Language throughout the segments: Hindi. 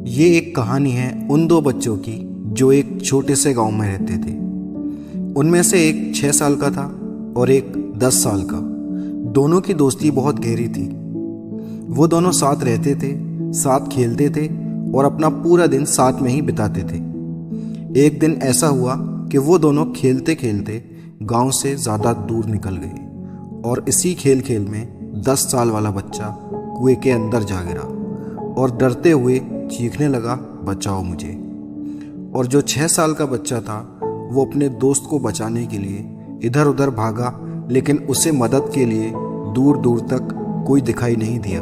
ये एक कहानी है उन दो बच्चों की जो एक छोटे से गांव में रहते थे। उनमें से एक 6 साल का था और एक 10 साल का। दोनों की दोस्ती बहुत गहरी थी। वो दोनों साथ रहते थे, साथ खेलते थे और अपना पूरा दिन साथ में ही बिताते थे। एक दिन ऐसा हुआ कि वो दोनों खेलते खेलते गांव से ज़्यादा दूर निकल गए और इसी खेल खेल में 10 साल वाला बच्चा कुएं के अंदर जा गिरा और डरते हुए चीखने लगा, बचाओ मुझे। और जो 6 साल का बच्चा था वो अपने दोस्त को बचाने के लिए इधर उधर भागा, लेकिन उसे मदद के लिए दूर दूर तक कोई दिखाई नहीं दिया।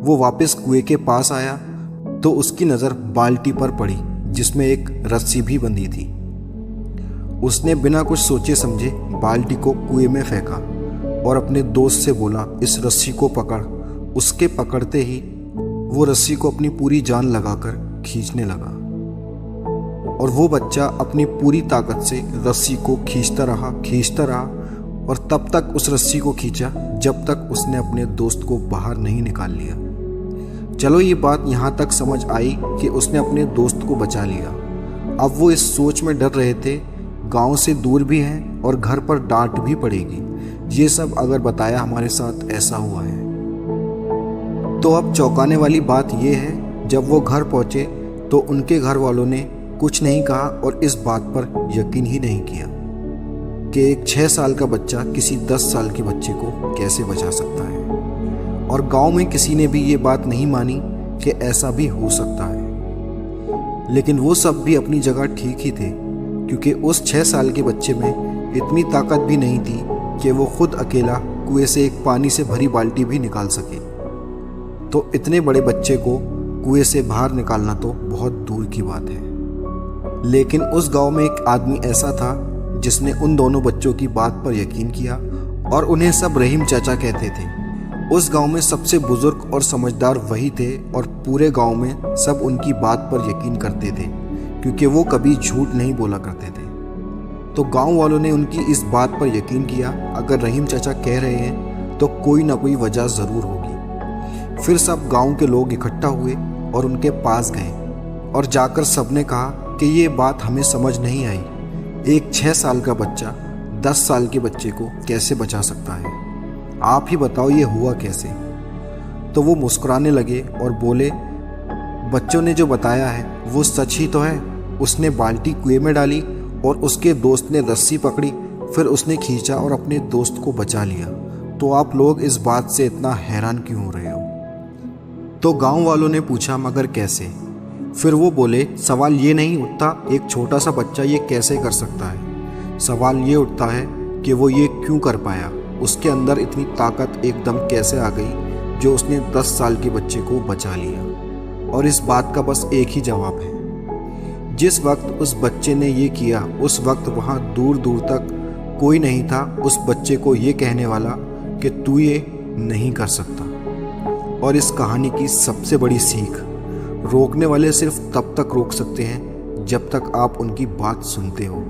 वो वापस कुएं के पास आया तो उसकी नज़र बाल्टी पर पड़ी जिसमें एक रस्सी भी बंधी थी। उसने बिना कुछ सोचे समझे बाल्टी को कुएं में फेंका और अपने दोस्त से बोला, इस रस्सी को पकड़। उसके पकड़ते ही वो रस्सी को अपनी पूरी जान लगाकर खींचने लगा और वो बच्चा अपनी पूरी ताकत से रस्सी को खींचता रहा और तब तक उस रस्सी को खींचा जब तक उसने अपने दोस्त को बाहर नहीं निकाल लिया। चलो ये बात यहाँ तक समझ आई कि उसने अपने दोस्त को बचा लिया। अब वो इस सोच में डर रहे थे, गांव से दूर भी हैं और घर पर डांट भी पड़ेगी। ये सब अगर बताया हमारे साथ ऐसा हुआ है। तो अब चौंकाने वाली बात यह है, जब वो घर पहुंचे तो उनके घर वालों ने कुछ नहीं कहा और इस बात पर यकीन ही नहीं किया कि एक 6 साल का बच्चा किसी 10 साल के बच्चे को कैसे बचा सकता है। और गांव में किसी ने भी ये बात नहीं मानी कि ऐसा भी हो सकता है। लेकिन वो सब भी अपनी जगह ठीक ही थे, क्योंकि उस 6 साल के बच्चे में इतनी ताकत भी नहीं थी कि वो खुद अकेला कुएं से एक पानी से भरी बाल्टी भी निकाल सके। तो इतने बड़े बच्चे को कुएं से बाहर निकालना तो बहुत दूर की बात है। लेकिन उस गांव में एक आदमी ऐसा था जिसने उन दोनों बच्चों की बात पर यकीन किया और उन्हें सब रहीम चाचा कहते थे। उस गांव में सबसे बुजुर्ग और समझदार वही थे और पूरे गांव में सब उनकी बात पर यकीन करते थे, क्योंकि वो कभी झूठ नहीं बोला करते थे। तो गांव वालों ने उनकी इस बात पर यकीन किया, अगर रहीम चाचा कह रहे हैं तो कोई ना कोई वजह ज़रूर होगी। फिर सब गांव के लोग इकट्ठा हुए और उनके पास गए और जाकर सबने कहा कि ये बात हमें समझ नहीं आई, एक 6 साल का बच्चा 10 साल के बच्चे को कैसे बचा सकता है, आप ही बताओ ये हुआ कैसे। तो वो मुस्कुराने लगे और बोले, बच्चों ने जो बताया है वो सच ही तो है। उसने बाल्टी कुएं में डाली और उसके दोस्त ने रस्सी पकड़ी, फिर उसने खींचा और अपने दोस्त को बचा लिया। तो आप लोग इस बात से इतना हैरान क्यों हो रहे हो? तो गांव वालों ने पूछा, मगर कैसे? फिर वो बोले, सवाल ये नहीं उठता एक छोटा सा बच्चा ये कैसे कर सकता है, सवाल ये उठता है कि वो ये क्यों कर पाया। उसके अंदर इतनी ताकत एकदम कैसे आ गई जो उसने 10 साल के बच्चे को बचा लिया। और इस बात का बस एक ही जवाब है, जिस वक्त उस बच्चे ने ये किया उस वक्त वहाँ दूर दूर तक कोई नहीं था उस बच्चे को ये कहने वाला कि तू ये नहीं कर सकता। और इस कहानी की सबसे बड़ी सीख, रोकने वाले सिर्फ तब तक रोक सकते हैं जब तक आप उनकी बात सुनते हो।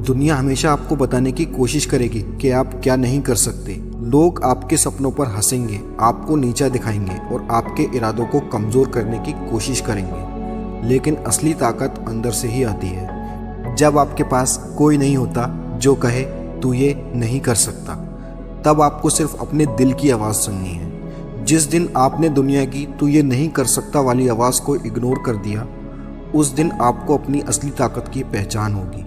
दुनिया हमेशा आपको बताने की कोशिश करेगी कि आप क्या नहीं कर सकते। लोग आपके सपनों पर हंसेंगे, आपको नीचा दिखाएंगे और आपके इरादों को कमज़ोर करने की कोशिश करेंगे। लेकिन असली ताकत अंदर से ही आती है। जब आपके पास कोई नहीं होता जो कहे तू ये नहीं कर सकता, तब आपको सिर्फ अपने दिल की आवाज़ सुननी है। जिस दिन आपने दुनिया की तू ये नहीं कर सकता वाली आवाज़ को इग्नोर कर दिया, उस दिन आपको अपनी असली ताकत की पहचान होगी।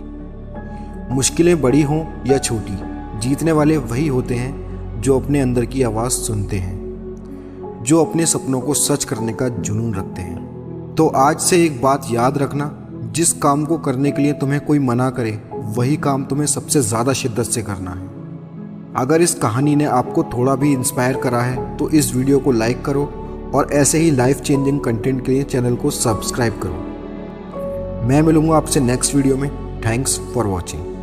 मुश्किलें बड़ी हों या छोटी, जीतने वाले वही होते हैं जो अपने अंदर की आवाज़ सुनते हैं, जो अपने सपनों को सच करने का जुनून रखते हैं। तो आज से एक बात याद रखना, जिस काम को करने के लिए तुम्हें कोई मना करे वही काम तुम्हें सबसे ज़्यादा शिद्दत से करना है। अगर इस कहानी ने आपको थोड़ा भी इंस्पायर करा है तो इस वीडियो को लाइक करो और ऐसे ही लाइफ चेंजिंग कंटेंट के लिए चैनल को सब्सक्राइब करो। मैं मिलूंगा आपसे नेक्स्ट वीडियो में। Thanks for watching.